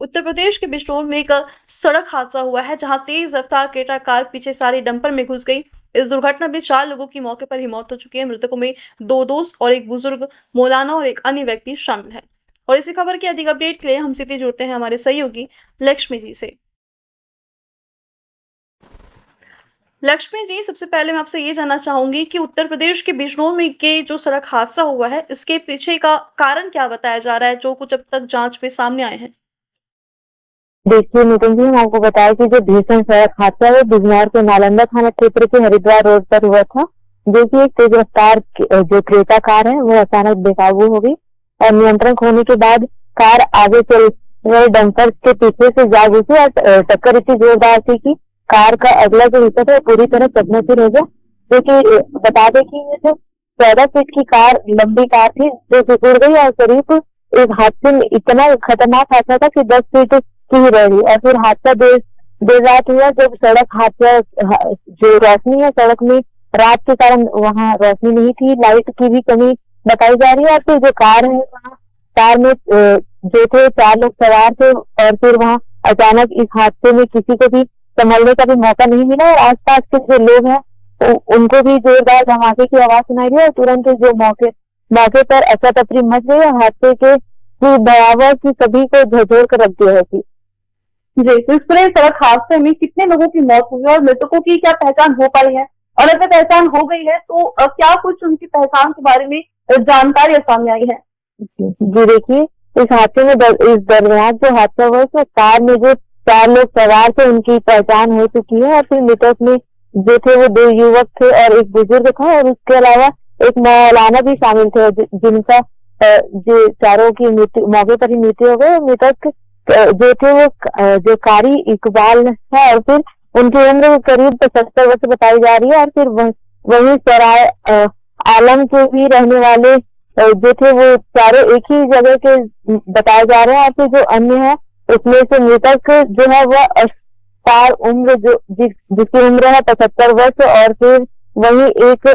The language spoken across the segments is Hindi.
उत्तर प्रदेश के बिजनौर में एक सड़क हादसा हुआ है, जहां तेज रफ्तार क्रेटा कार पीछे सारी डंपर में घुस गई। इस दुर्घटना में 4 लोगों की मौके पर ही मौत हो चुकी है। मृतकों में 2 दोस्त और एक बुजुर्ग मौलाना और एक अन्य व्यक्ति शामिल है। और इसी खबर की अधिक अपडेट के लिए हम सीधे जुड़ते हैं हमारे सहयोगी लक्ष्मी जी से। लक्ष्मी जी, सबसे पहले मैं आपसे ये जानना चाहूंगी कि उत्तर प्रदेश के बिजनौर में के जो सड़क हादसा हुआ है, इसके पीछे का कारण क्या बताया जा रहा है, जो कुछ अब तक जांच में सामने आए हैं? देखिए नितिन जी, हम आपको बताया कि जो भीषण सड़क हादसा है बिजनौर के नालंदा थाना क्षेत्र के हरिद्वार रोड पर हुआ था, जो कि एक तेज रफ्तार जो क्रेटा कार है वो अचानक बेकाबू हो गई और नियंत्रण खोने के बाद कार आगे चल रहे डंपर के पीछे से जा घुसी और टक्कर इतनी जोरदार थी कि कार का अगला जो हिस्सा था पूरी तरह चकनाचूर हो गया। जो कि बता दें कि ये जो 14 फीट की कार लंबी कार थी जो सिकुड़ गई और करीब इस हादसे में इतना खतरनाक हादसा था कि 10 फीट की ही रह गई। और फिर हादसा देर रात हुआ जब सड़क हादसा जो रोशनी है सड़क में रात के कारण वहाँ रोशनी नहीं थी, लाइट की भी कमी बताई जा रही है। और फिर जो कार है वहाँ कार में जो थे 4 लोग सवार थे और फिर वहाँ अचानक इस हादसे में किसी को भी संभलने का भी मौका नहीं मिला और आसपास के जो लोग हैं उनको भी जोरदार धमाके की आवाज सुनाई दी और तुरंत जो मौके पर अफरा-तफरी मच गई और हादसे के भयावह की सभी को झकझोर कर रख दिया है। जी, तो इस पूरे सड़क हादसे में कितने लोगों की मौत हुई और मृतकों की क्या पहचान हो पाई है? और अगर पहचान हो गई है तो क्या कुछ उनकी पहचान के बारे में जानकारी सामने आई है? जी देखिए, इस हादसे में इस दर्दनाक जो हादसा हुआ तो कार में जो 4 लोग सवार थे उनकी पहचान हो चुकी है। और फिर मृतक में जो थे वो 2 युवक थे और एक बुजुर्ग था और उसके अलावा एक मौलाना भी शामिल थे जिनका जो चारों की मृत्यु मौके पर ही मृत्यु हो गई। मृतक जो थे वो जो कारी इकबाल है और फिर उनकी उम्र करीब 75 वर्ष बताई जा रही है। और फिर वही सराय आलम के भी रहने वाले जो थे वो चारों एक ही जगह के बताए जा रहे हैं। और फिर जो अन्य है उसमें से मृतक जो है वह अवतार उम्र जिसकी उम्र है 75 वर्ष और फिर वही एक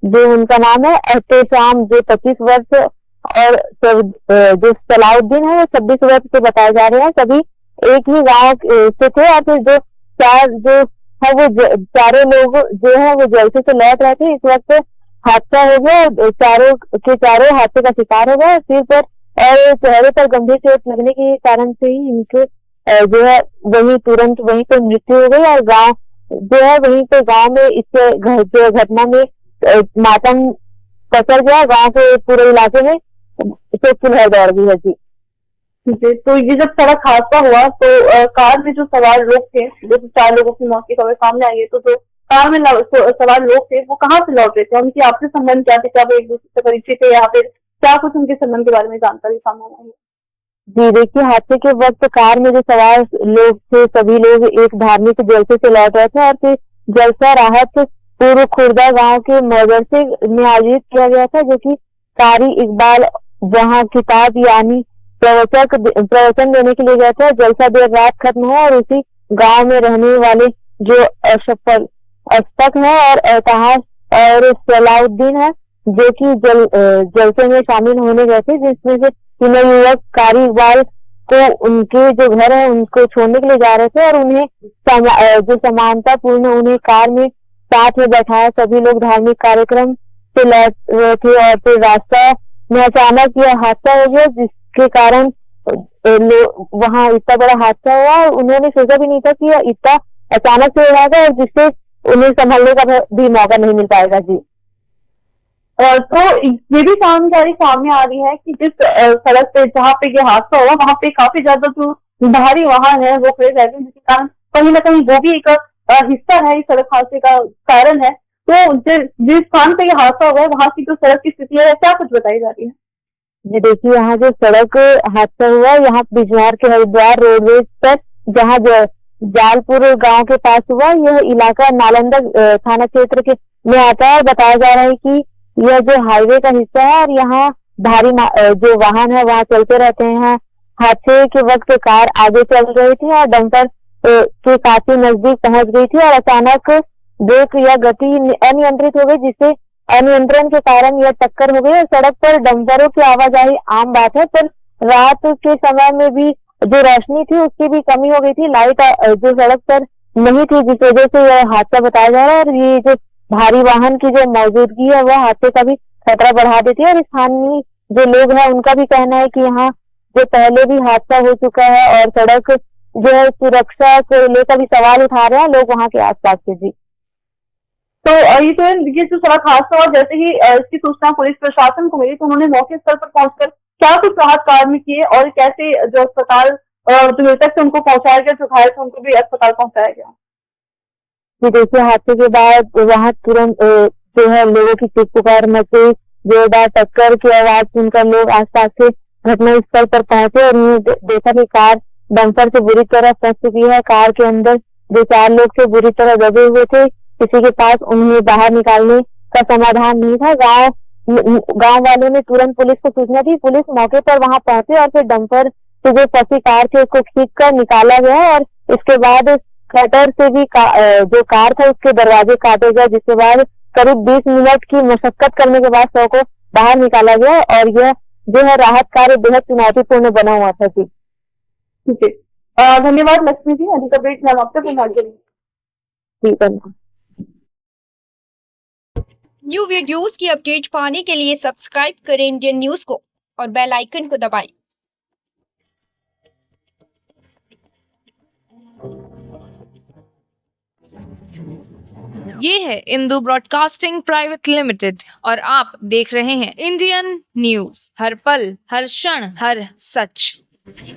जो उनका नाम है एहतेशाम जो 25 वर्ष और जो सलाउद्दीन है वो 26 वर्ष के बताए जा रहे हैं। सभी एक ही गांव से थे और फिर जो 4 जो है वो चारों लोग जो है वो जलसे से लौट रहे थे। इस वक्त हादसा हो गया, चारों के चारों हादसे का शिकार हो गया। सिर पर और चेहरे पर गंभीर चोट लगने के कारण से ही इनके जो है वही तुरंत वहीं पे मृत्यु हो गई और गांव जो है वहीं पे गांव में इसके जो घटना में मातम पसर गया। गांव के पूरे इलाके में शोक लहर दौड़ गई है। जी तो ये जब सड़क हादसा हुआ तो कार में जो सवार लोग थे, जो 4 लोगों की मौत की खबर सामने आई है, तो जो कार में सवार लोग थे वो कहाँ से लौट रहे थे? उनके आपसी संबंध क्या थे? क्या वो एक दूसरे से परिचित थे या फिर क्या कुछ उनके संबंध के बारे में जानकारी सामने आई है? जी देखिए, हादसे के वक्त कार में जो सवार लोग थे सभी लोग एक धार्मिक जलसे से लौट रहे थे और फिर जलसा राहत पूर्व खुर्दा गांव के मदरसे में आयोजित किया गया था, जो कि कारी इकबाल वहाँ किताब यानी प्रवचन देने के लिए गए थे। जलसा देर रात खत्म हुआ और उसी गांव में रहने वाले जो अशफक है और एहताज और सलाउद्दीन है जो कि जलसे में शामिल होने गए थे, जिसमें से तीनों युवक कारी इकबाल को उनके जो घर है उनको छोड़ने के लिए जा रहे थे और उन्हें जो समानता पूर्ण उन्हें कार में साथ में बैठाया। सभी लोग धार्मिक कार्यक्रम से लौट रहे थे और फिर रास्ता में अचानक यह हादसा हो गया, जिसके कारण वहाँ इतना बड़ा हादसा हुआ और उन्होंने सोचा भी नहीं था कि यह इतना अचानक से हो जाएगा और जिससे उन्हें संभलने का भी मौका नहीं मिल पाएगा। जी तो ये भी जानकारी सामने आ रही है कि जिस सड़क पे जहाँ पे ये हादसा हुआ वहाँ पे काफी ज्यादा जो भारी वाहन है वो खड़े रहते हैं, जिसके कारण कहीं ना कहीं वो भी एक हिस्सा है इस सड़क हादसे का कारण है। तो जिस स्थान पे ये हादसा हुआ है वहाँ की जो सड़क की स्थिति है क्या कुछ बताई जा रही है? ये देखिए, यहाँ जो सड़क हादसा हुआ यहाँ बिजनौर के हरिद्वार रोडवेज पर जहाँ जालपुर गांव के पास हुआ, यह इलाका नालंदा थाना क्षेत्र के में आता है। बताया जा रहा है कि यह जो हाईवे का हिस्सा है और यहाँ भारी जो वाहन है वहाँ चलते रहते हैं। हादसे के वक्त कार आगे चल रही थी और डंपर के काफी नजदीक पहुंच गई थी और अचानक ब्रेक या गति अनियंत्रित हो गई, जिससे अनियंत्रण के कारण यह टक्कर हो गई। सड़क पर डंपरों की आवाजाही आम बात है, पर रात के समय में भी जो रोशनी थी उसकी भी कमी हो गई थी, लाइट जो सड़क पर नहीं थी, जिस वजह से यह हादसा बताया जा रहा है। और ये जो भारी वाहन की जो मौजूदगी है वह हादसे का भी खतरा बढ़ा देती है। और स्थानीय जो लोग हैं उनका भी कहना है कि यहाँ जो पहले भी हादसा हो चुका है और सड़क जो है सुरक्षा को लेकर भी सवाल उठा रहे हैं लोग वहाँ के आसपास से। जी तो ये तो ये जो सड़क हादसा हुआ, जैसे ही इसकी सूचना पुलिस प्रशासन को मिली तो उन्होंने मौके स्थल पर पहुंचकर क्या कुछ राहत कार्य किए और कैसे जो अस्पताल जो मृतक थे उनको पहुंचाया गया, जो घायल थे उनको भी अस्पताल पहुंचाया गया। जी देखिए, हादसे के बाद वहाँ तुरंत जो है लोगों की चीख पुकार मची, जोरदार टक्कर की आवाज सुनकर लोग आसपास से घटना स्थल पर पहुंचे और उन्होंने देखा कि कार डंपर से बुरी तरह फंस चुकी है। कार के अंदर जो 4 लोग थे बुरी तरह दबे हुए थे, किसी के पास उन्हें बाहर निकालने का समाधान नहीं था। गांव वालों ने तुरंत पुलिस को सूचना दी। पुलिस मौके पर वहां पहुंचे और फिर डंपर से जो फंसी कार थी उसको खींचकर निकाला गया और इसके बाद कटर से भी जो कार था उसके दरवाजे काटे गए, जिसके बाद करीब 20 मिनट की मशक्कत करने के बाद शव को बाहर निकाला गया। और यह जो है राहत कार्य बेहद चुनौतीपूर्ण बना हुआ था। जी ठीक है, धन्यवाद लक्ष्मी जी। अधिक अपडेट हम आपसे पहुंचा ठीक है। न्यू वीडियोस की अपडेट पाने के लिए सब्सक्राइब करें इंडियन न्यूज को और बेल आइकन को दबाएं। ये है इंदू ब्रॉडकास्टिंग प्राइवेट लिमिटेड और आप देख रहे हैं इंडियन न्यूज, हर पल हर क्षण हर सच।